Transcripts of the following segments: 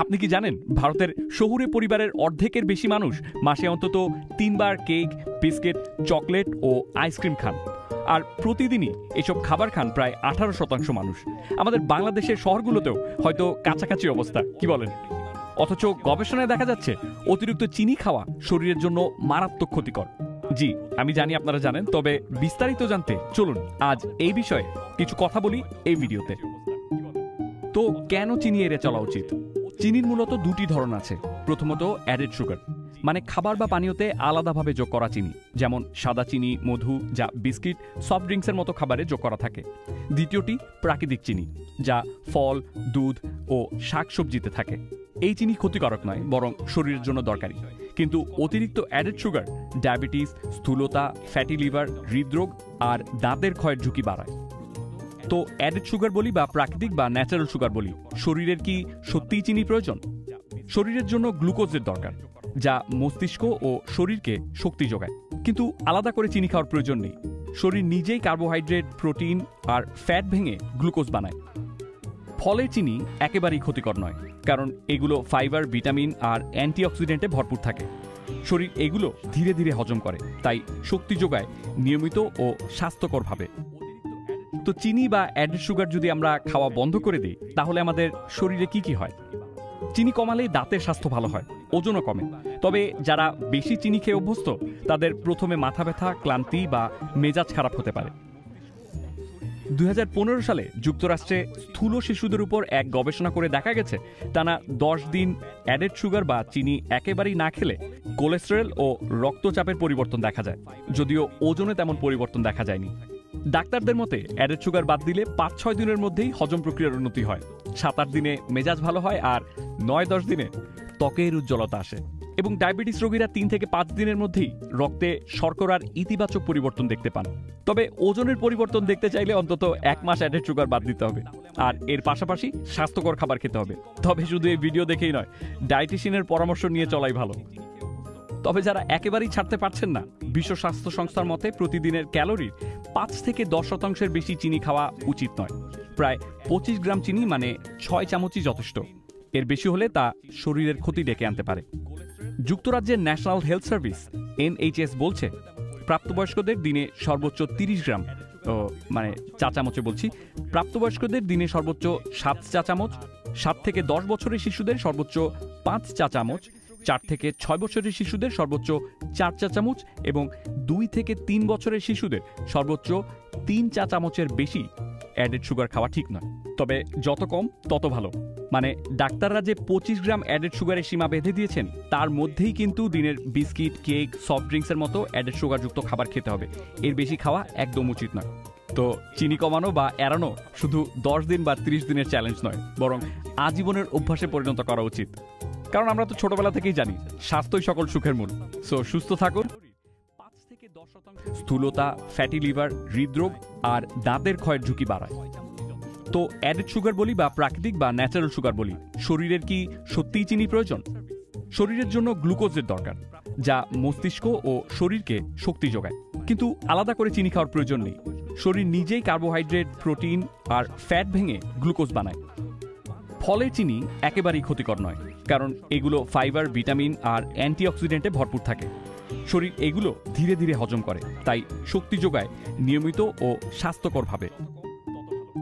আপনি কি জানেন ভারতের শহুরে পরিবারের অর্ধেকের বেশি মানুষ মাসে অন্তত 3 বার কেক, বিস্কিট, চকলেট ও আইসক্রিম খান। আর প্রতিদিনই এসব খাবার খান প্রায় 18% মানুষ। আমাদের বাংলাদেশের শহরগুলোতেও হয়তো কাছাকাছি অবস্থা, কি বলেন? অথচ গবেষণায় দেখা যাচ্ছে অতিরিক্ত চিনি খাওয়া শরীরের জন্য মারাত্মক ক্ষতিকর। জি, আমি জানি আপনারা জানেন, তবে বিস্তারিত জানতে চলুন আজ এই বিষয়ে কিছু কথা বলি এই ভিডিওতে। তো কেন চিনি এড়িয়ে চলা উচিত? চিনির মূলত দুটি ধরন আছে। প্রথমত অ্যাডেড সুগার, মানে খাবার বা পানীয়তে আলাদাভাবে যোগ করা চিনি, যেমন সাদা চিনি, মধু, যা বিস্কিট, সফট ড্রিঙ্কসের মতো খাবারে যোগ করা থাকে। দ্বিতীয়টি প্রাকৃতিক চিনি, যা ফল, দুধ ও শাকসবজিতে থাকে। এই চিনি ক্ষতিকারক নয়, বরং শরীরের জন্য দরকারি। কিন্তু অতিরিক্ত অ্যাডেড সুগার ডায়াবেটিস, স্থূলতা, ফ্যাটি লিভার, হৃদরোগ আর দাঁতের ক্ষয়ের ঝুঁকি বাড়ায়। তো অ্যাডেড সুগার বলি বা প্রাকৃতিক বা ন্যাচারাল সুগার বলি, শরীরের কি সত্যিই চিনি প্রয়োজন? শরীরের জন্য গ্লুকোজের দরকার, যা মস্তিষ্ক ও শরীরকে শক্তি যোগায়। কিন্তু আলাদা করে চিনি খাওয়ার প্রয়োজন নেই। শরীর নিজেই কার্বোহাইড্রেট, প্রোটিন আর ফ্যাট ভেঙে গ্লুকোজ বানায়। ফলের চিনি একেবারেই ক্ষতিকর নয়, কারণ এগুলো ফাইবার, ভিটামিন আর অ্যান্টিঅক্সিডেন্টে ভরপুর থাকে। শরীর এগুলো ধীরে ধীরে হজম করে, তাই শক্তি যোগায় নিয়মিত ও স্বাস্থ্যকরভাবে। তো চিনি বা অ্যাডেড সুগার যদি আমরা খাওয়া বন্ধ করে দিই, তাহলে আমাদের শরীরে কি হয়? চিনি কমালেই দাঁতের স্বাস্থ্য ভালো হয়, ওজনও কমে। তবে যারা বেশি চিনি খেয়ে অভ্যস্ত, তাদের প্রথমে মাথা ব্যথা, ক্লান্তি বা মেজাজ খারাপ হতে পারে। 2015 সালে যুক্তরাষ্ট্রে স্থূল শিশুদের উপর এক গবেষণা করে দেখা গেছে, টানা 10 দিন অ্যাডেড সুগার বা চিনি একেবারেই না খেলে কোলেস্টেরল ও রক্তচাপের পরিবর্তন দেখা যায়, যদিও ওজনে তেমন পরিবর্তন দেখা যায়নি। ডাক্তারদের মতে অ্যাডেড সুগার বাদ দিলে 5-6 দিনের মধ্যেই হজম প্রক্রিয়ার উন্নতি হয়, 7-8 দিনে মেজাজ ভালো হয় আর 9-10 দিনে ত্বকের উজ্জ্বলতা আসে। এবং ডায়াবেটিস রোগীরা 3 থেকে 5 দিনের মধ্যেই রক্তে শর্করার ইতিবাচক পরিবর্তন দেখতে পান। তবে ওজনের পরিবর্তন দেখতে চাইলে অন্তত 1 মাস অ্যাডেড সুগার বাদ দিতে হবে, আর এর পাশাপাশি স্বাস্থ্যকর খাবার খেতে হবে। তবে শুধু এই ভিডিও দেখেই নয়, ডায়েটিশিয়ানের পরামর্শ নিয়ে চলাই ভালো। তবে যারা একেবারেই ছাড়তে পারছেন না, বিশ্ব স্বাস্থ্য সংস্থার মতে প্রতিদিনের ক্যালোরির 5 থেকে 10% বেশি চিনি খাওয়া উচিত নয়। প্রায় 25 গ্রাম চিনি মানে 6 চামচই যথেষ্ট। এর বেশি হলে তা শরীরের ক্ষতি ডেকে আনতে পারে। যুক্তরাজ্যের ন্যাশনাল হেলথ সার্ভিস NHS বলছে, প্রাপ্তবয়স্কদের দিনে সর্বোচ্চ 30 গ্রাম, মানে চা চামচে বলছি, প্রাপ্তবয়স্কদের দিনে সর্বোচ্চ 7 চা চামচ, 7 থেকে 10 বছরের শিশুদের সর্বোচ্চ 5 চা চামচ, 4 থেকে 6 বছরের শিশুদের সর্বোচ্চ 4 চা চামচ এবং 2 থেকে 3 বছরের শিশুদের সর্বোচ্চ 3 চা চামচের বেশি অ্যাডেড সুগার খাওয়া ঠিক নয়। তবে যত কম তত ভালো। মানে ডাক্তাররা যে 25 গ্রাম অ্যাডেড সুগারের সীমা বেঁধে দিয়েছেন, তার মধ্যেই কিন্তু দিনের বিস্কিট, কেক, সফট ড্রিঙ্কসের মতো অ্যাডেড সুগারযুক্ত খাবার খেতে হবে। এর বেশি খাওয়া একদম উচিত নয়। তো চিনি কমানো বা এড়ানো শুধু 10 দিন বা 30 দিনের চ্যালেঞ্জ নয়, বরং আজীবনের অভ্যাসে পরিণত করা উচিত। কারণ আমরা তো ছোটবেলা থেকেই জানি স্বাস্থ্যই সকল সুখের মূল। সো সুস্থ থাকুন। 5 থেকে 10% স্থূলতা, ফ্যাটি লিভার, হৃদরোগ আর দাঁতের ক্ষয়ের ঝুঁকি বাড়ায়। তো অ্যাডেড সুগার বলি বা প্রাকৃতিক বা ন্যাচারাল সুগার বলি, শরীরের কি সত্যিই চিনি প্রয়োজন? শরীরের জন্য গ্লুকোজের দরকার, যা মস্তিষ্ক ও শরীরকে শক্তি যোগায়। কিন্তু আলাদা করে চিনি খাওয়ার প্রয়োজন নেই। শরীর নিজেই কার্বোহাইড্রেট, প্রোটিন আর ফ্যাট ভেঙে গ্লুকোজ বানায়। ফলের চিনি একেবারেই ক্ষতিকর নয়, কারণ এগুলো ফাইবার, ভিটামিন আর অ্যান্টিঅক্সিডেন্টে ভরপুর থাকে। শরীর এগুলো ধীরে ধীরে হজম করে, তাই শক্তি যোগায় নিয়মিত ও স্বাস্থ্যকরভাবে।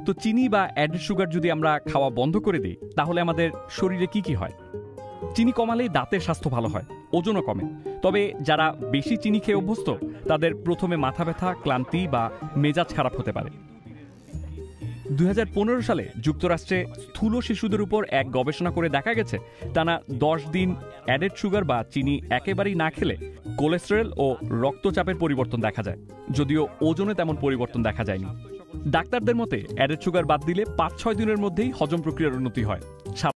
তো চিনি বা অ্যাডেড সুগার যদি আমরা খাওয়া বন্ধ করে দিই, তাহলে আমাদের শরীরে কি হয়? চিনি কমালেই দাঁতের স্বাস্থ্য ভালো হয়, ওজনও কমে। তবে যারা বেশি চিনি খেয়ে অভ্যস্ত, তাদের প্রথমে মাথা ব্যথা, ক্লান্তি বা মেজাজ খারাপ হতে পারে। 2015 সালে যুক্তরাষ্ট্রে স্থূল শিশুদের উপর এক গবেষণা করে দেখা গেছে, টানা 10 দিন অ্যাডেড সুগার বা চিনি একেবারেই না খেলে কোলেস্টেরল ও রক্তচাপের পরিবর্তন দেখা যায়, যদিও ওজনে তেমন পরিবর্তন দেখা যায়নি। ডাক্তারদের মতে অ্যাডেড সুগার বাদ দিলে 5-6 দিনের মধ্যেই হজম প্রক্রিয়ার উন্নতি হয়,